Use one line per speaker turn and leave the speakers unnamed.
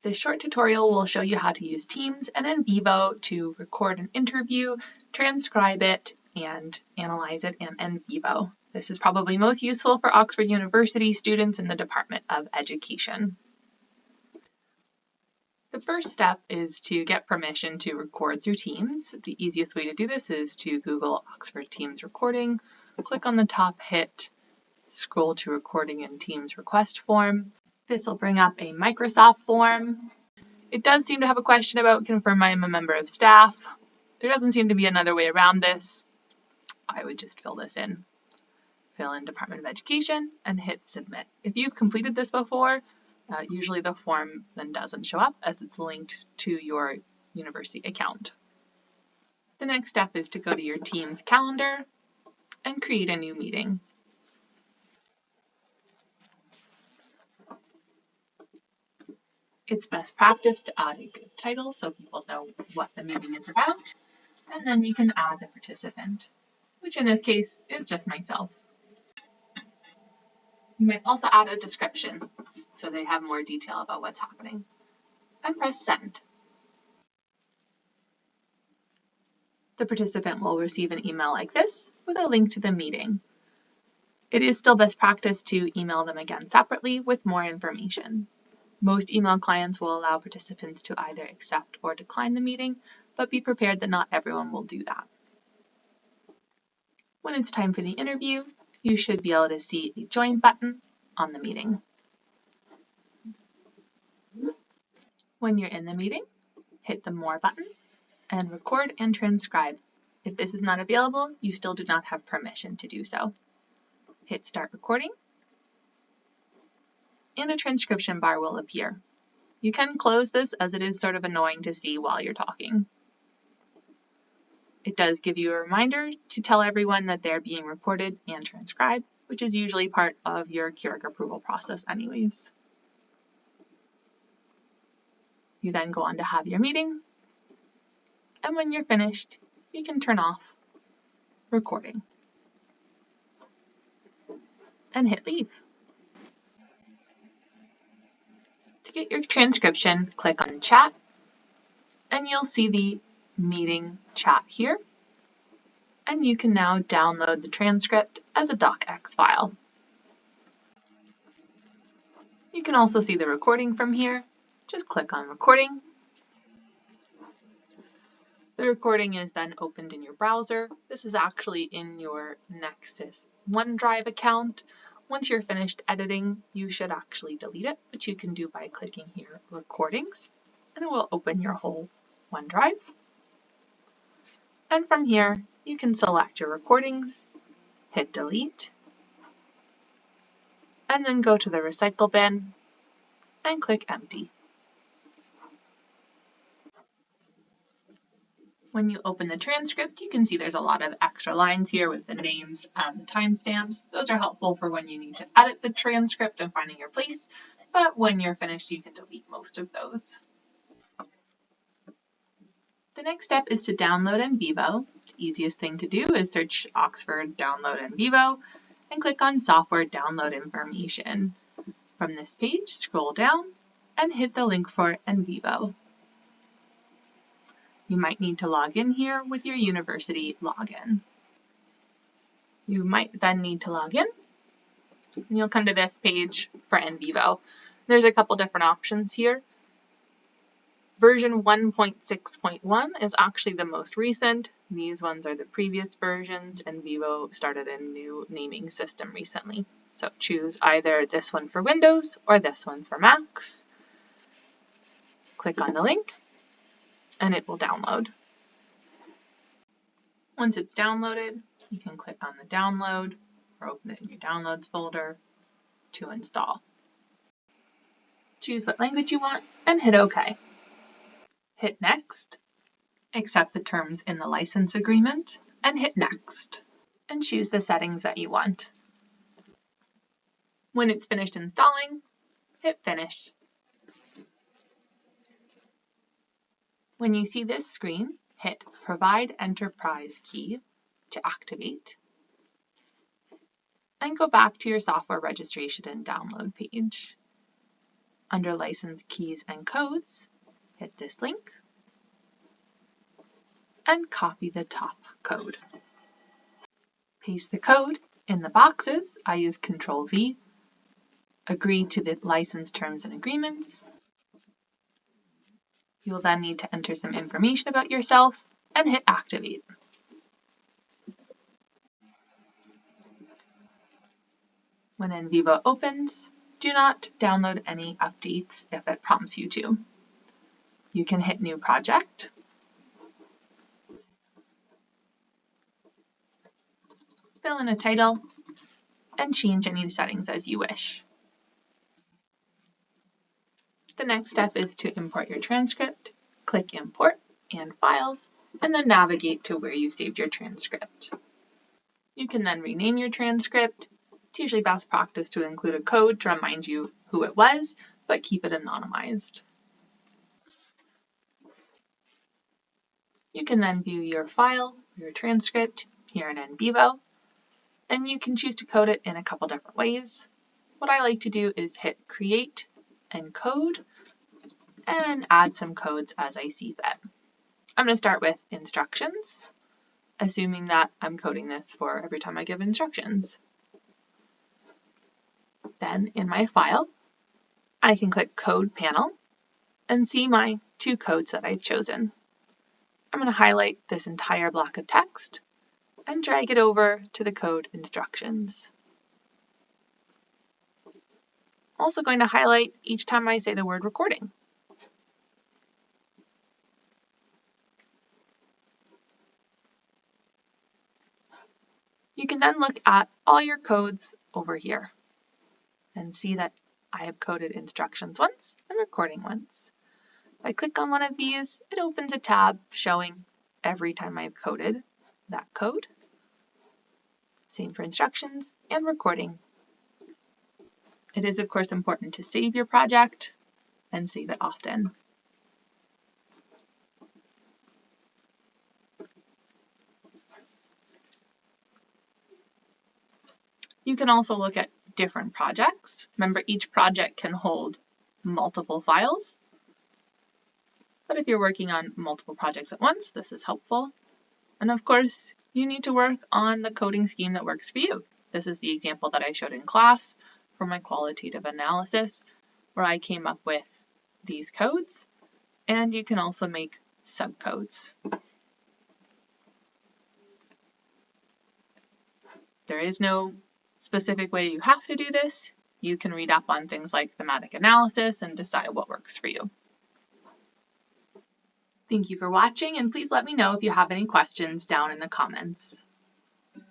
This short tutorial will show you how to use Teams and NVivo to record an interview, transcribe it, and analyze it in NVivo. This is probably most useful for Oxford University students in the Department of Education. The first step is to get permission to record through Teams. The easiest way to do this is to Google Oxford Teams recording, click on the top hit, scroll to recording in Teams request form. This will bring up a Microsoft form. It does seem to have a question about confirm I am a member of staff. There doesn't seem to be another way around this. I would just fill this in. Fill in Department of Education and hit submit. If you've completed this before, usually the form then doesn't show up as it's linked to your university account. The next step is to go to your Teams calendar and create a new meeting. It's best practice to add a good title so people know what the meeting is about, and then you can add the participant, which in this case is just myself. You might also add a description so they have more detail about what's happening, and press send. The participant will receive an email like this with a link to the meeting. It is still best practice to email them again separately with more information. Most email clients will allow participants to either accept or decline the meeting, but be prepared that not everyone will do that. When it's time for the interview, you should be able to see a join button on the meeting. When you're in the meeting, hit the More button and record and transcribe. If this is not available, you still do not have permission to do so. Hit Start Recording, and a transcription bar will appear. You can close this as it is sort of annoying to see while you're talking. It does give you a reminder to tell everyone that they're being recorded and transcribed, which is usually part of your Keurig approval process anyways. You then go on to have your meeting, and when you're finished, you can turn off recording and hit leave. To get your transcription, click on chat, and you'll see the meeting chat here. And you can now download the transcript as a docx file. You can also see the recording from here. Just click on recording. The recording is then opened in your browser. This is actually in your Nexus OneDrive account. Once you're finished editing, you should actually delete it, which you can do by clicking here, Recordings, and it will open your whole OneDrive. And from here, you can select your recordings, hit delete, and then go to the recycle bin and click empty. When you open the transcript, you can see there's a lot of extra lines here with the names and the timestamps. Those are helpful for when you need to edit the transcript and finding your place, but when you're finished, you can delete most of those. The next step is to download NVivo. The easiest thing to do is search Oxford Download NVivo and click on Software Download Information. From this page, scroll down and hit the link for NVivo. You might need to log in here with your university login. You might then need to log in, and you'll come to this page for NVivo. There's a couple different options here. Version 1.6.1 is actually the most recent. These ones are the previous versions. NVivo started a new naming system recently. So choose either this one for Windows or this one for Macs. Click on the link, and it will download. Once it's downloaded, you can click on the download or open it in your downloads folder to install. Choose what language you want and hit OK. Hit next, accept the terms in the license agreement, and hit next, and choose the settings that you want. When it's finished installing, hit finish. When you see this screen, hit Provide Enterprise Key to activate, and go back to your software registration and download page. under License Keys and Codes, hit this link and copy the top code. Paste the code in the boxes. I use Control-V. Agree to the license terms and agreements. You will then need to enter some information about yourself and hit Activate. When NVivo opens, do not download any updates if it prompts you to. You can hit New Project. Fill in a title and change any settings as you wish. The next step is to import your transcript. Click Import and Files, and then navigate to where you saved your transcript. You can then rename your transcript. It's usually best practice to include a code to remind you who it was, but keep it anonymized. You can then view your file, your transcript, here in NVivo, and you can choose to code it in a couple different ways. What I like to do is hit Create and Code, and add some codes as I see fit. I'm going to start with instructions, assuming that I'm coding this for every time I give instructions. Then in my file, I can click Code Panel and see my two codes that I've chosen. I'm going to highlight this entire block of text and drag it over to the code instructions. I'm also going to highlight each time I say the word recording. You can then look at all your codes over here and see that I have coded instructions once and recording once. If I click on one of these, it opens a tab showing every time I've coded that code. Same for instructions and recording. It is, of course, important to save your project and save it often. You can also look at different projects. Remember, each project can hold multiple files. But if you're working on multiple projects at once, this is helpful. And of course, you need to work on the coding scheme that works for you. This is the example that I showed in class for my qualitative analysis, where I came up with these codes. And you can also make subcodes. There is no specific way you have to do this. You can read up on things like thematic analysis and decide what works for you. Thank you for watching, and please let me know if you have any questions down in the comments.